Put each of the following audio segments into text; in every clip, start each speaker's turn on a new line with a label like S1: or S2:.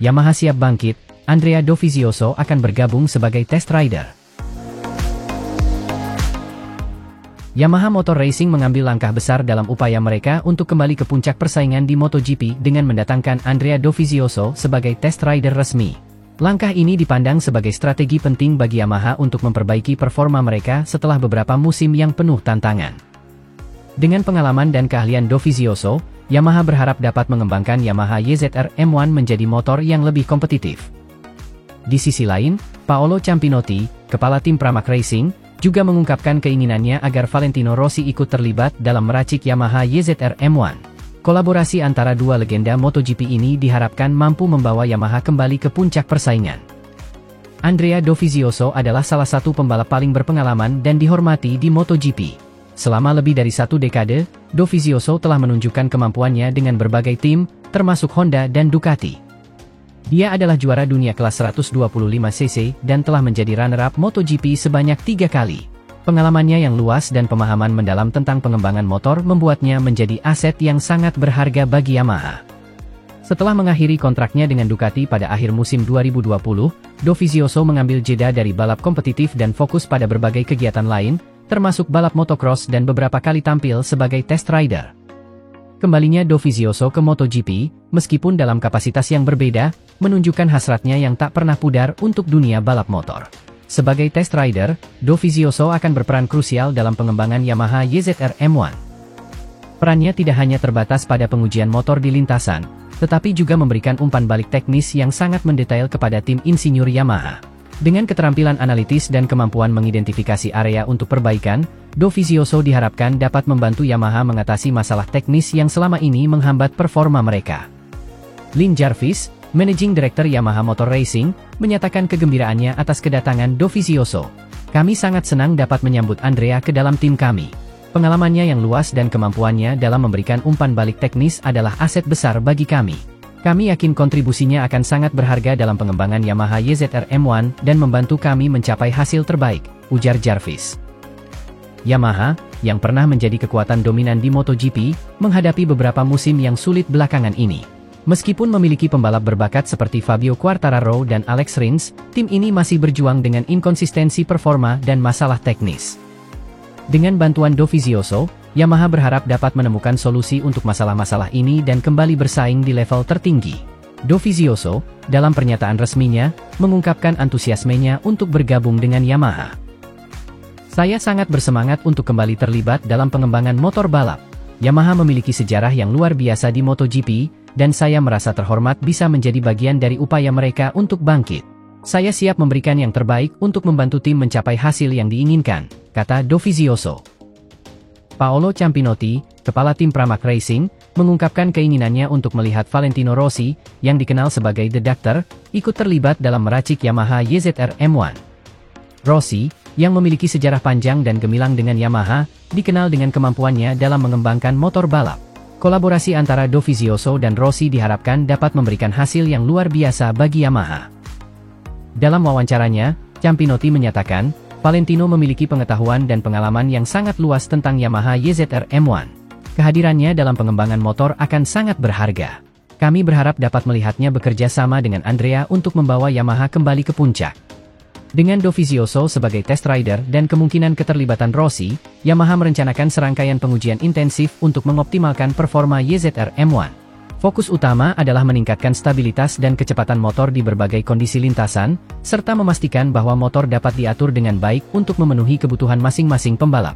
S1: Yamaha siap bangkit, Andrea Dovizioso akan bergabung sebagai test rider. Yamaha Motor Racing mengambil langkah besar dalam upaya mereka untuk kembali ke puncak persaingan di MotoGP dengan mendatangkan Andrea Dovizioso sebagai test rider resmi. Langkah ini dipandang sebagai strategi penting bagi Yamaha untuk memperbaiki performa mereka setelah beberapa musim yang penuh tantangan. Dengan pengalaman dan keahlian Dovizioso, Yamaha berharap dapat mengembangkan Yamaha YZR M1 menjadi motor yang lebih kompetitif. Di sisi lain, Paolo Ciampinotti, kepala tim Pramac Racing, juga mengungkapkan keinginannya agar Valentino Rossi ikut terlibat dalam meracik Yamaha YZR M1. Kolaborasi antara dua legenda MotoGP ini diharapkan mampu membawa Yamaha kembali ke puncak persaingan. Andrea Dovizioso adalah salah satu pembalap paling berpengalaman dan dihormati di MotoGP. Selama lebih dari 1 dekade, Dovizioso telah menunjukkan kemampuannya dengan berbagai tim, termasuk Honda dan Ducati. Dia adalah juara dunia kelas 125cc dan telah menjadi runner-up MotoGP sebanyak 3 kali. Pengalamannya yang luas dan pemahaman mendalam tentang pengembangan motor membuatnya menjadi aset yang sangat berharga bagi Yamaha. Setelah mengakhiri kontraknya dengan Ducati pada akhir musim 2020, Dovizioso mengambil jeda dari balap kompetitif dan fokus pada berbagai kegiatan lain, termasuk balap motocross dan beberapa kali tampil sebagai test rider. Kembalinya Dovizioso ke MotoGP, meskipun dalam kapasitas yang berbeda, menunjukkan hasratnya yang tak pernah pudar untuk dunia balap motor. Sebagai test rider, Dovizioso akan berperan krusial dalam pengembangan Yamaha YZR M1. Perannya tidak hanya terbatas pada pengujian motor di lintasan, tetapi juga memberikan umpan balik teknis yang sangat mendetail kepada tim insinyur Yamaha. Dengan keterampilan analitis dan kemampuan mengidentifikasi area untuk perbaikan, Dovizioso diharapkan dapat membantu Yamaha mengatasi masalah teknis yang selama ini menghambat performa mereka. Lin Jarvis, Managing Director Yamaha Motor Racing, menyatakan kegembiraannya atas kedatangan Dovizioso. "Kami sangat senang dapat menyambut Andrea ke dalam tim kami. Pengalamannya yang luas dan kemampuannya dalam memberikan umpan balik teknis adalah aset besar bagi kami. Kami yakin kontribusinya akan sangat berharga dalam pengembangan Yamaha YZR M1 dan membantu kami mencapai hasil terbaik," ujar Jarvis. Yamaha, yang pernah menjadi kekuatan dominan di MotoGP, menghadapi beberapa musim yang sulit belakangan ini. Meskipun memiliki pembalap berbakat seperti Fabio Quartararo dan Alex Rins, tim ini masih berjuang dengan inkonsistensi performa dan masalah teknis. Dengan bantuan Dovizioso, Yamaha berharap dapat menemukan solusi untuk masalah-masalah ini dan kembali bersaing di level tertinggi. Dovizioso, dalam pernyataan resminya, mengungkapkan antusiasmenya untuk bergabung dengan Yamaha. "Saya sangat bersemangat untuk kembali terlibat dalam pengembangan motor balap. Yamaha memiliki sejarah yang luar biasa di MotoGP, dan saya merasa terhormat bisa menjadi bagian dari upaya mereka untuk bangkit. Saya siap memberikan yang terbaik untuk membantu tim mencapai hasil yang diinginkan," kata Dovizioso. Paolo Ciampinotti, kepala tim Pramac Racing, mengungkapkan keinginannya untuk melihat Valentino Rossi, yang dikenal sebagai The Doctor, ikut terlibat dalam meracik Yamaha YZR M1. Rossi, yang memiliki sejarah panjang dan gemilang dengan Yamaha, dikenal dengan kemampuannya dalam mengembangkan motor balap. Kolaborasi antara Dovizioso dan Rossi diharapkan dapat memberikan hasil yang luar biasa bagi Yamaha. Dalam wawancaranya, Ciampinotti menyatakan, Valentino memiliki pengetahuan dan pengalaman yang sangat luas tentang Yamaha YZR M1. Kehadirannya dalam pengembangan motor akan sangat berharga. Kami berharap dapat melihatnya bekerja sama dengan Andrea untuk membawa Yamaha kembali ke puncak. Dengan Dovizioso sebagai test rider dan kemungkinan keterlibatan Rossi, Yamaha merencanakan serangkaian pengujian intensif untuk mengoptimalkan performa YZR M1. Fokus utama adalah meningkatkan stabilitas dan kecepatan motor di berbagai kondisi lintasan, serta memastikan bahwa motor dapat diatur dengan baik untuk memenuhi kebutuhan masing-masing pembalap.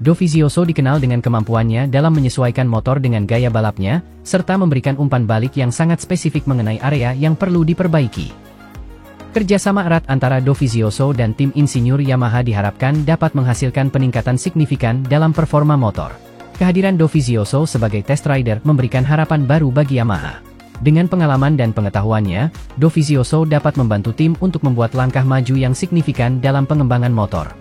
S1: Dovizioso dikenal dengan kemampuannya dalam menyesuaikan motor dengan gaya balapnya, serta memberikan umpan balik yang sangat spesifik mengenai area yang perlu diperbaiki. Kerjasama erat antara Dovizioso dan tim insinyur Yamaha diharapkan dapat menghasilkan peningkatan signifikan dalam performa motor. Kehadiran Dovizioso sebagai test rider memberikan harapan baru bagi Yamaha. Dengan pengalaman dan pengetahuannya, Dovizioso dapat membantu tim untuk membuat langkah maju yang signifikan dalam pengembangan motor.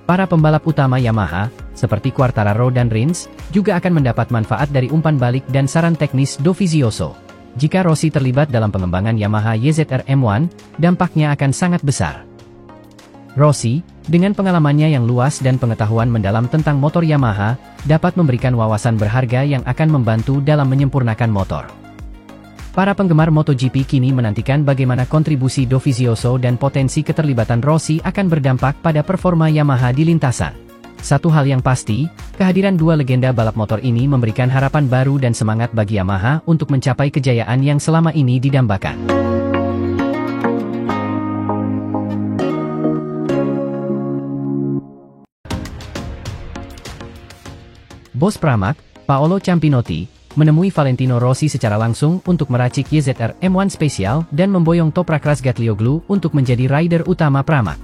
S1: Para pembalap utama Yamaha, seperti Quartararo dan Rins, juga akan mendapat manfaat dari umpan balik dan saran teknis Dovizioso. Jika Rossi terlibat dalam pengembangan Yamaha YZR M1, dampaknya akan sangat besar. Rossi, dengan pengalamannya yang luas dan pengetahuan mendalam tentang motor Yamaha, dapat memberikan wawasan berharga yang akan membantu dalam menyempurnakan motor. Para penggemar MotoGP kini menantikan bagaimana kontribusi Dovizioso dan potensi keterlibatan Rossi akan berdampak pada performa Yamaha di lintasan. Satu hal yang pasti, kehadiran dua legenda balap motor ini memberikan harapan baru dan semangat bagi Yamaha untuk mencapai kejayaan yang selama ini didambakan. Bos Pramac, Paolo Ciampinotti, menemui Valentino Rossi secara langsung untuk meracik YZR M1 spesial dan memboyong Toprak Razgatlioglu untuk menjadi rider utama Pramac.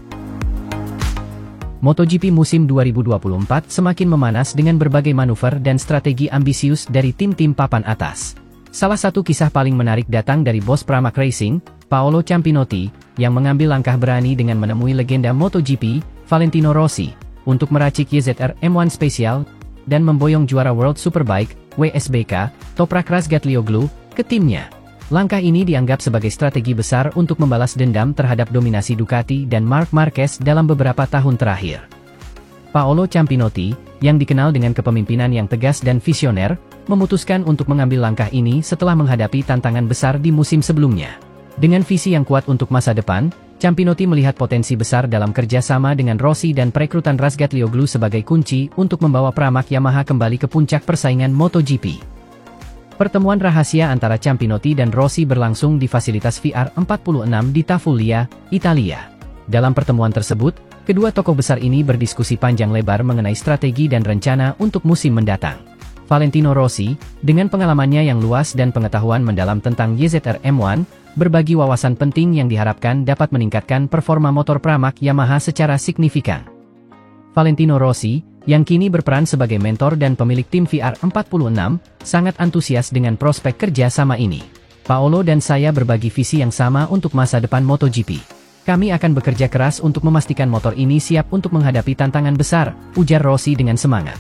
S1: MotoGP musim 2024 semakin memanas dengan berbagai manuver dan strategi ambisius dari tim-tim papan atas. Salah satu kisah paling menarik datang dari bos Pramac Racing, Paolo Ciampinotti, yang mengambil langkah berani dengan menemui legenda MotoGP, Valentino Rossi, untuk meracik YZR M1 spesial dan memboyong juara World Superbike WSBK, Toprak Razgatlioglu, ke timnya. Langkah ini dianggap sebagai strategi besar untuk membalas dendam terhadap dominasi Ducati dan Marc Marquez dalam beberapa tahun terakhir. Paolo Ciampinotti, yang dikenal dengan kepemimpinan yang tegas dan visioner, memutuskan untuk mengambil langkah ini setelah menghadapi tantangan besar di musim sebelumnya. Dengan visi yang kuat untuk masa depan, Ciampinotti melihat potensi besar dalam kerjasama dengan Rossi dan perekrutan Razgatlioglu sebagai kunci untuk membawa Pramac Yamaha kembali ke puncak persaingan MotoGP. Pertemuan rahasia antara Ciampinotti dan Rossi berlangsung di fasilitas VR46 di Tafullia, Italia. Dalam pertemuan tersebut, kedua tokoh besar ini berdiskusi panjang lebar mengenai strategi dan rencana untuk musim mendatang. Valentino Rossi, dengan pengalamannya yang luas dan pengetahuan mendalam tentang YZR M1, berbagi wawasan penting yang diharapkan dapat meningkatkan performa motor Pramac Yamaha secara signifikan. Valentino Rossi, yang kini berperan sebagai mentor dan pemilik tim VR46, sangat antusias dengan prospek kerja sama ini. Paolo dan saya berbagi visi yang sama untuk masa depan MotoGP. Kami akan bekerja keras untuk memastikan motor ini siap untuk menghadapi tantangan besar, ujar Rossi dengan semangat.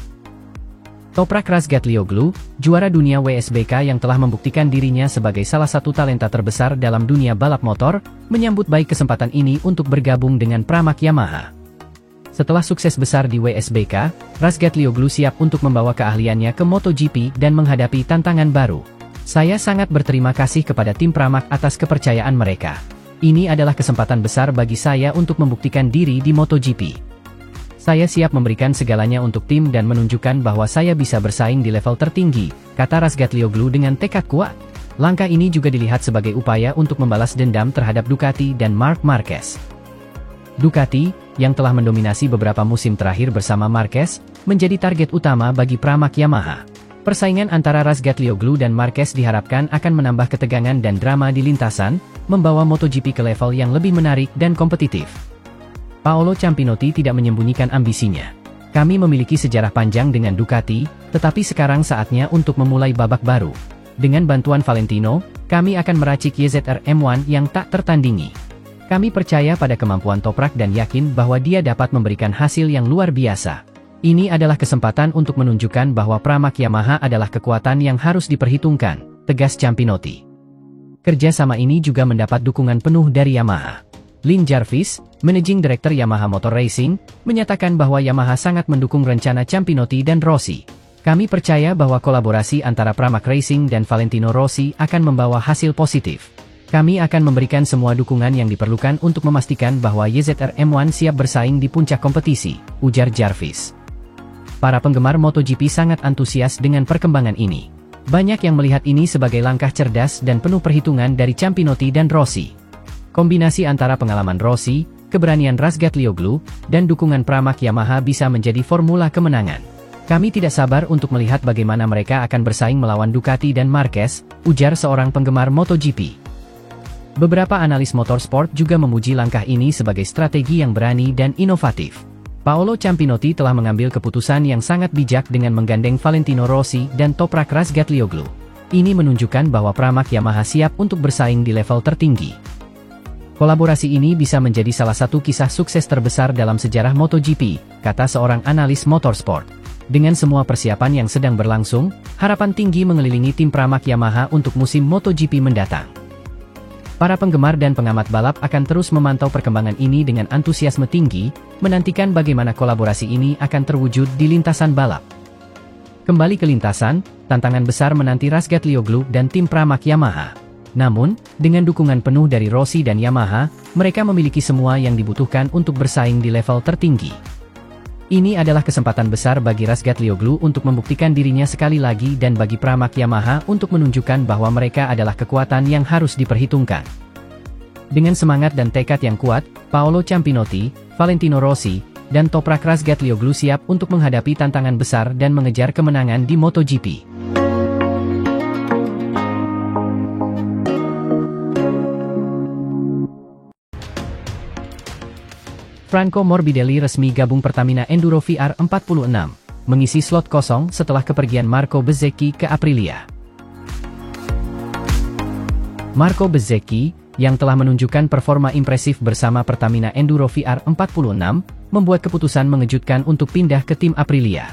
S1: Toprak Razgatlioglu, juara dunia WSBK yang telah membuktikan dirinya sebagai salah satu talenta terbesar dalam dunia balap motor, menyambut baik kesempatan ini untuk bergabung dengan Pramac Yamaha. Setelah sukses besar di WSBK, Razgatlioglu siap untuk membawa keahliannya ke MotoGP dan menghadapi tantangan baru. Saya sangat berterima kasih kepada tim Pramac atas kepercayaan mereka. Ini adalah kesempatan besar bagi saya untuk membuktikan diri di MotoGP. Saya siap memberikan segalanya untuk tim dan menunjukkan bahwa saya bisa bersaing di level tertinggi, kata Razgatlioglu dengan tekad kuat. Langkah ini juga dilihat sebagai upaya untuk membalas dendam terhadap Ducati dan Marc Marquez. Ducati, yang telah mendominasi beberapa musim terakhir bersama Marquez, menjadi target utama bagi Pramac Yamaha. Persaingan antara Razgatlioglu dan Marquez diharapkan akan menambah ketegangan dan drama di lintasan, membawa MotoGP ke level yang lebih menarik dan kompetitif. Paolo Ciampinotti tidak menyembunyikan ambisinya. Kami memiliki sejarah panjang dengan Ducati, tetapi sekarang saatnya untuk memulai babak baru. Dengan bantuan Valentino, kami akan meracik YZR M1 yang tak tertandingi. Kami percaya pada kemampuan Toprak dan yakin bahwa dia dapat memberikan hasil yang luar biasa. Ini adalah kesempatan untuk menunjukkan bahwa Pramac Yamaha adalah kekuatan yang harus diperhitungkan, tegas Ciampinotti. Kerjasama ini juga mendapat dukungan penuh dari Yamaha. Lin Jarvis, Managing Director Yamaha Motor Racing, menyatakan bahwa Yamaha sangat mendukung rencana Ciampinotti dan Rossi. Kami percaya bahwa kolaborasi antara Pramac Racing dan Valentino Rossi akan membawa hasil positif. Kami akan memberikan semua dukungan yang diperlukan untuk memastikan bahwa YZR M1 siap bersaing di puncak kompetisi, ujar Jarvis. Para penggemar MotoGP sangat antusias dengan perkembangan ini. Banyak yang melihat ini sebagai langkah cerdas dan penuh perhitungan dari Ciampinotti dan Rossi. Kombinasi antara pengalaman Rossi, keberanian Razgatlioglu, dan dukungan Pramac Yamaha bisa menjadi formula kemenangan. Kami tidak sabar untuk melihat bagaimana mereka akan bersaing melawan Ducati dan Marquez, ujar seorang penggemar MotoGP. Beberapa analis motorsport juga memuji langkah ini sebagai strategi yang berani dan inovatif. Paolo Ciampinotti telah mengambil keputusan yang sangat bijak dengan menggandeng Valentino Rossi dan Toprak Razgatlioglu. Ini menunjukkan bahwa Pramac Yamaha siap untuk bersaing di level tertinggi. Kolaborasi ini bisa menjadi salah satu kisah sukses terbesar dalam sejarah MotoGP, kata seorang analis motorsport. Dengan semua persiapan yang sedang berlangsung, harapan tinggi mengelilingi tim Pramac Yamaha untuk musim MotoGP mendatang. Para penggemar dan pengamat balap akan terus memantau perkembangan ini dengan antusiasme tinggi, menantikan bagaimana kolaborasi ini akan terwujud di lintasan balap. Kembali ke lintasan, tantangan besar menanti Razgatlioglu dan tim Pramac Yamaha. Namun, dengan dukungan penuh dari Rossi dan Yamaha, mereka memiliki semua yang dibutuhkan untuk bersaing di level tertinggi. Ini adalah kesempatan besar bagi Razgatlioglu untuk membuktikan dirinya sekali lagi dan bagi Pramac Yamaha untuk menunjukkan bahwa mereka adalah kekuatan yang harus diperhitungkan. Dengan semangat dan tekad yang kuat, Paolo Ciampinotti, Valentino Rossi, dan Toprak Razgatlioglu siap untuk menghadapi tantangan besar dan mengejar kemenangan di MotoGP. Franco Morbidelli resmi gabung Pertamina Enduro VR46, mengisi slot kosong setelah kepergian Marco Bezzecchi ke Aprilia. Marco Bezzecchi, yang telah menunjukkan performa impresif bersama Pertamina Enduro VR46, membuat keputusan mengejutkan untuk pindah ke tim Aprilia.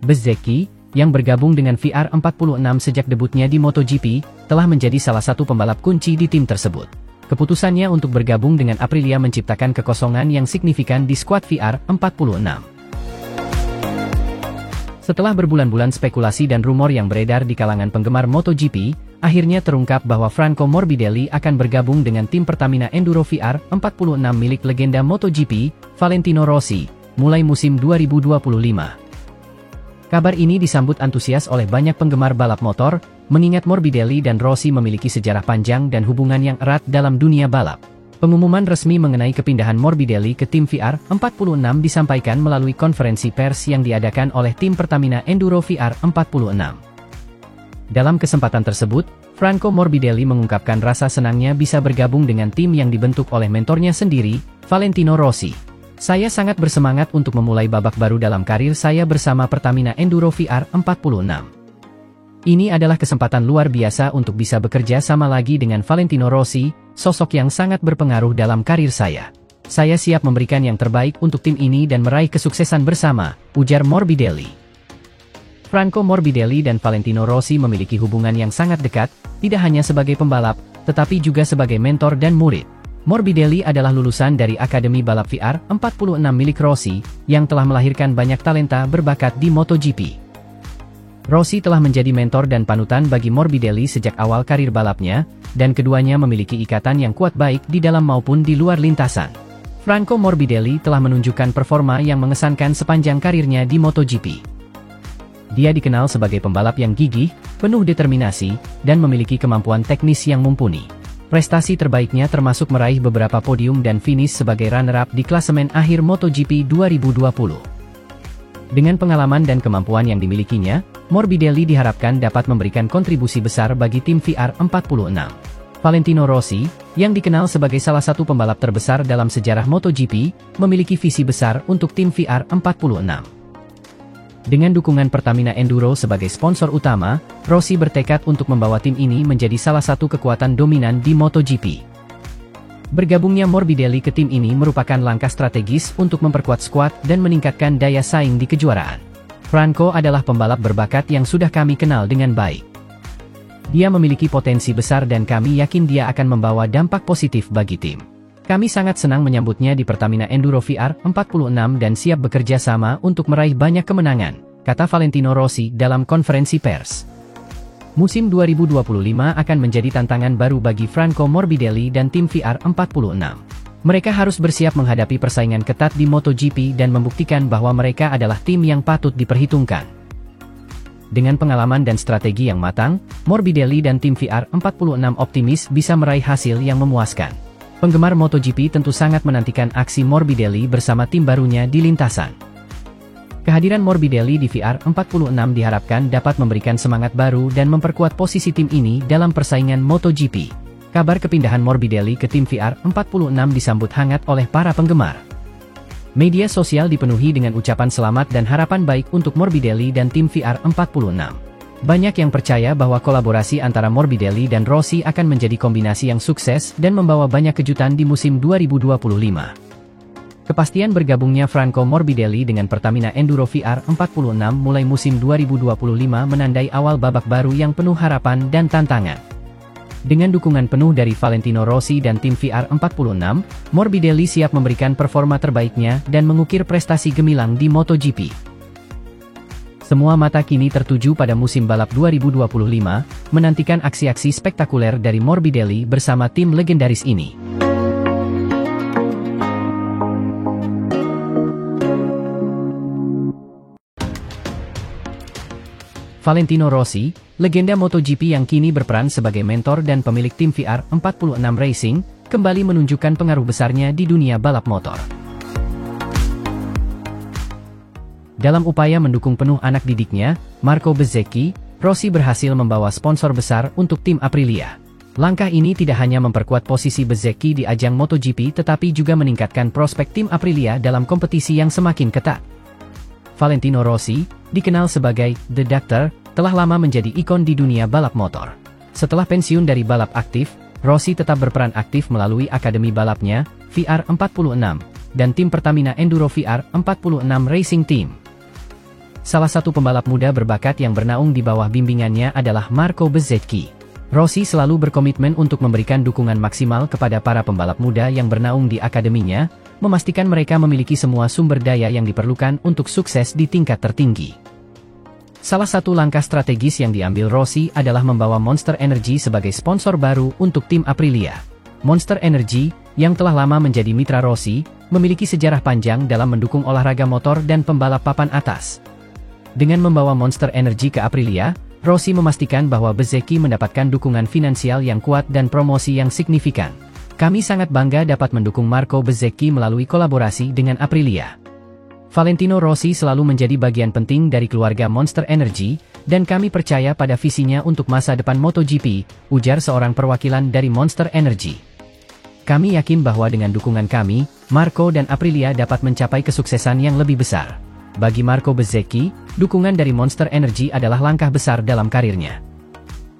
S1: Bezzecchi, yang bergabung dengan VR46 sejak debutnya di MotoGP, telah menjadi salah satu pembalap kunci di tim tersebut. Keputusannya untuk bergabung dengan Aprilia menciptakan kekosongan yang signifikan di skuad VR46. Setelah berbulan-bulan spekulasi dan rumor yang beredar di kalangan penggemar MotoGP, akhirnya terungkap bahwa Franco Morbidelli akan bergabung dengan tim Pertamina Enduro VR46 milik legenda MotoGP, Valentino Rossi, mulai musim 2025. Kabar ini disambut antusias oleh banyak penggemar balap motor, mengingat Morbidelli dan Rossi memiliki sejarah panjang dan hubungan yang erat dalam dunia balap. Pengumuman resmi mengenai kepindahan Morbidelli ke tim VR46 disampaikan melalui konferensi pers yang diadakan oleh tim Pertamina Enduro VR46. Dalam kesempatan tersebut, Franco Morbidelli mengungkapkan rasa senangnya bisa bergabung dengan tim yang dibentuk oleh mentornya sendiri, Valentino Rossi. Saya sangat bersemangat untuk memulai babak baru dalam karir saya bersama Pertamina Enduro VR46. Ini adalah kesempatan luar biasa untuk bisa bekerja sama lagi dengan Valentino Rossi, sosok yang sangat berpengaruh dalam karir saya. Saya siap memberikan yang terbaik untuk tim ini dan meraih kesuksesan bersama, ujar Morbidelli. Franco Morbidelli dan Valentino Rossi memiliki hubungan yang sangat dekat, tidak hanya sebagai pembalap, tetapi juga sebagai mentor dan murid. Morbidelli adalah lulusan dari Akademi Balap VR46 milik Rossi, yang telah melahirkan banyak talenta berbakat di MotoGP. Rossi telah menjadi mentor dan panutan bagi Morbidelli sejak awal karir balapnya, dan keduanya memiliki ikatan yang kuat baik di dalam maupun di luar lintasan. Franco Morbidelli telah menunjukkan performa yang mengesankan sepanjang karirnya di MotoGP. Dia dikenal sebagai pembalap yang gigih, penuh determinasi, dan memiliki kemampuan teknis yang mumpuni. Prestasi terbaiknya termasuk meraih beberapa podium dan finish sebagai runner-up di klasemen akhir MotoGP 2020. Dengan pengalaman dan kemampuan yang dimilikinya, Morbidelli diharapkan dapat memberikan kontribusi besar bagi tim VR46. Valentino Rossi, yang dikenal sebagai salah satu pembalap terbesar dalam sejarah MotoGP, memiliki visi besar untuk tim VR46. Dengan dukungan Pertamina Enduro sebagai sponsor utama, Rossi bertekad untuk membawa tim ini menjadi salah satu kekuatan dominan di MotoGP. Bergabungnya Morbidelli ke tim ini merupakan langkah strategis untuk memperkuat skuad dan meningkatkan daya saing di kejuaraan. Franco adalah pembalap berbakat yang sudah kami kenal dengan baik. Dia memiliki potensi besar dan kami yakin dia akan membawa dampak positif bagi tim. Kami sangat senang menyambutnya di Pertamina Enduro VR46 dan siap bekerja sama untuk meraih banyak kemenangan, kata Valentino Rossi dalam konferensi pers. Musim 2025 akan menjadi tantangan baru bagi Franco Morbidelli dan tim VR46. Mereka harus bersiap menghadapi persaingan ketat di MotoGP dan membuktikan bahwa mereka adalah tim yang patut diperhitungkan. Dengan pengalaman dan strategi yang matang, Morbidelli dan tim VR46 optimis bisa meraih hasil yang memuaskan. Penggemar MotoGP tentu sangat menantikan aksi Morbidelli bersama tim barunya di lintasan. Kehadiran Morbidelli di VR46 diharapkan dapat memberikan semangat baru dan memperkuat posisi tim ini dalam persaingan MotoGP. Kabar kepindahan Morbidelli ke tim VR46 disambut hangat oleh para penggemar. Media sosial dipenuhi dengan ucapan selamat dan harapan baik untuk Morbidelli dan tim VR46. Banyak yang percaya bahwa kolaborasi antara Morbidelli dan Rossi akan menjadi kombinasi yang sukses dan membawa banyak kejutan di musim 2025. Kepastian bergabungnya Franco Morbidelli dengan Pertamina Enduro VR46 mulai musim 2025 menandai awal babak baru yang penuh harapan dan tantangan. Dengan dukungan penuh dari Valentino Rossi dan tim VR46, Morbidelli siap memberikan performa terbaiknya dan mengukir prestasi gemilang di MotoGP. Semua mata kini tertuju pada musim balap 2025, menantikan aksi-aksi spektakuler dari Morbidelli bersama tim legendaris ini. Valentino Rossi, legenda MotoGP yang kini berperan sebagai mentor dan pemilik tim VR46 Racing, kembali menunjukkan pengaruh besarnya di dunia balap motor. Dalam upaya mendukung penuh anak didiknya, Marco Bezzecchi, Rossi berhasil membawa sponsor besar untuk tim Aprilia. Langkah ini tidak hanya memperkuat posisi Bezzecchi di ajang MotoGP tetapi juga meningkatkan prospek tim Aprilia dalam kompetisi yang semakin ketat. Valentino Rossi, dikenal sebagai The Doctor, telah lama menjadi ikon di dunia balap motor. Setelah pensiun dari balap aktif, Rossi tetap berperan aktif melalui akademi balapnya, VR46, dan tim Pertamina Enduro VR46 Racing Team. Salah satu pembalap muda berbakat yang bernaung di bawah bimbingannya adalah Marco Bezzecchi. Rossi selalu berkomitmen untuk memberikan dukungan maksimal kepada para pembalap muda yang bernaung di akademinya, memastikan mereka memiliki semua sumber daya yang diperlukan untuk sukses di tingkat tertinggi. Salah satu langkah strategis yang diambil Rossi adalah membawa Monster Energy sebagai sponsor baru untuk tim Aprilia. Monster Energy, yang telah lama menjadi mitra Rossi, memiliki sejarah panjang dalam mendukung olahraga motor dan pembalap papan atas. Dengan membawa Monster Energy ke Aprilia, Rossi memastikan bahwa Bezzecchi mendapatkan dukungan finansial yang kuat dan promosi yang signifikan. Kami sangat bangga dapat mendukung Marco Bezzecchi melalui kolaborasi dengan Aprilia. Valentino Rossi selalu menjadi bagian penting dari keluarga Monster Energy, dan kami percaya pada visinya untuk masa depan MotoGP, ujar seorang perwakilan dari Monster Energy. Kami yakin bahwa dengan dukungan kami, Marco dan Aprilia dapat mencapai kesuksesan yang lebih besar. Bagi Marco Bezzecchi, dukungan dari Monster Energy adalah langkah besar dalam karirnya.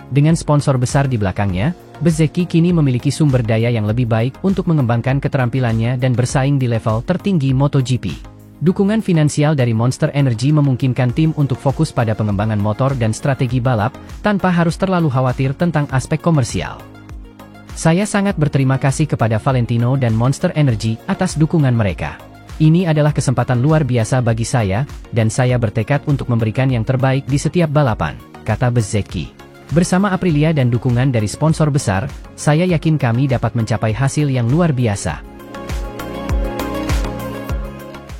S1: Dengan sponsor besar di belakangnya, Bezzecchi kini memiliki sumber daya yang lebih baik untuk mengembangkan keterampilannya dan bersaing di level tertinggi MotoGP. Dukungan finansial dari Monster Energy memungkinkan tim untuk fokus pada pengembangan motor dan strategi balap, tanpa harus terlalu khawatir tentang aspek komersial. Saya sangat berterima kasih kepada Valentino dan Monster Energy atas dukungan mereka. Ini adalah kesempatan luar biasa bagi saya, dan saya bertekad untuk memberikan yang terbaik di setiap balapan, kata Bezzecchi. Bersama Aprilia dan dukungan dari sponsor besar, saya yakin kami dapat mencapai hasil yang luar biasa.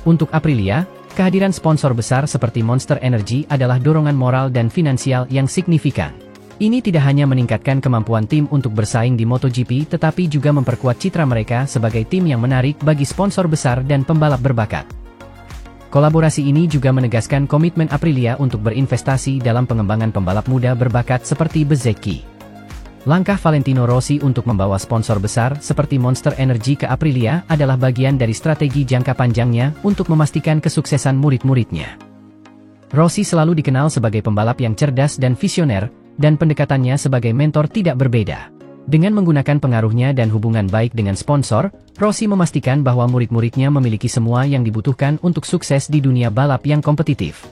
S1: Untuk Aprilia, kehadiran sponsor besar seperti Monster Energy adalah dorongan moral dan finansial yang signifikan. Ini tidak hanya meningkatkan kemampuan tim untuk bersaing di MotoGP tetapi juga memperkuat citra mereka sebagai tim yang menarik bagi sponsor besar dan pembalap berbakat. Kolaborasi ini juga menegaskan komitmen Aprilia untuk berinvestasi dalam pengembangan pembalap muda berbakat seperti Bezzecchi. Langkah Valentino Rossi untuk membawa sponsor besar seperti Monster Energy ke Aprilia adalah bagian dari strategi jangka panjangnya untuk memastikan kesuksesan murid-muridnya. Rossi selalu dikenal sebagai pembalap yang cerdas dan visioner, dan pendekatannya sebagai mentor tidak berbeda. Dengan menggunakan pengaruhnya dan hubungan baik dengan sponsor, Rossi memastikan bahwa murid-muridnya memiliki semua yang dibutuhkan untuk sukses di dunia balap yang kompetitif.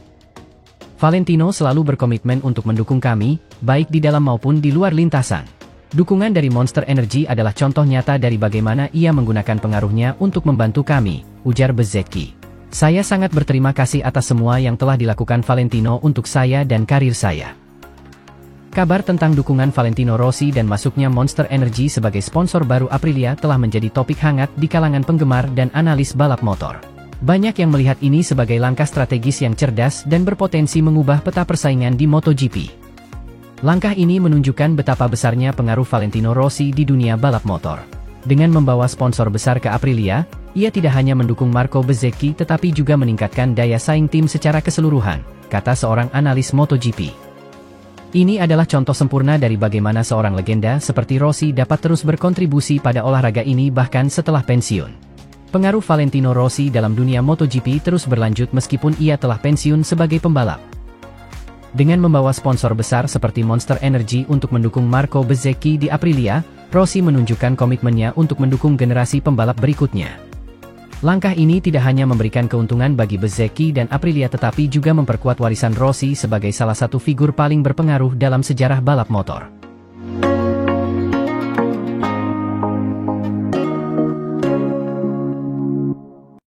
S1: Valentino selalu berkomitmen untuk mendukung kami, baik di dalam maupun di luar lintasan. Dukungan dari Monster Energy adalah contoh nyata dari bagaimana ia menggunakan pengaruhnya untuk membantu kami, ujar Bezzecchi. Saya sangat berterima kasih atas semua yang telah dilakukan Valentino untuk saya dan karir saya. Kabar tentang dukungan Valentino Rossi dan masuknya Monster Energy sebagai sponsor baru Aprilia telah menjadi topik hangat di kalangan penggemar dan analis balap motor. Banyak yang melihat ini sebagai langkah strategis yang cerdas dan berpotensi mengubah peta persaingan di MotoGP. Langkah ini menunjukkan betapa besarnya pengaruh Valentino Rossi di dunia balap motor. Dengan membawa sponsor besar ke Aprilia, ia tidak hanya mendukung Marco Bezzecchi tetapi juga meningkatkan daya saing tim secara keseluruhan, kata seorang analis MotoGP. Ini adalah contoh sempurna dari bagaimana seorang legenda seperti Rossi dapat terus berkontribusi pada olahraga ini bahkan setelah pensiun. Pengaruh Valentino Rossi dalam dunia MotoGP terus berlanjut meskipun ia telah pensiun sebagai pembalap. Dengan membawa sponsor besar seperti Monster Energy untuk mendukung Marco Bezzecchi di Aprilia, Rossi menunjukkan komitmennya untuk mendukung generasi pembalap berikutnya. Langkah ini tidak hanya memberikan keuntungan bagi Bezzecchi dan Aprilia tetapi juga memperkuat warisan Rossi sebagai salah satu figur paling berpengaruh dalam sejarah balap motor.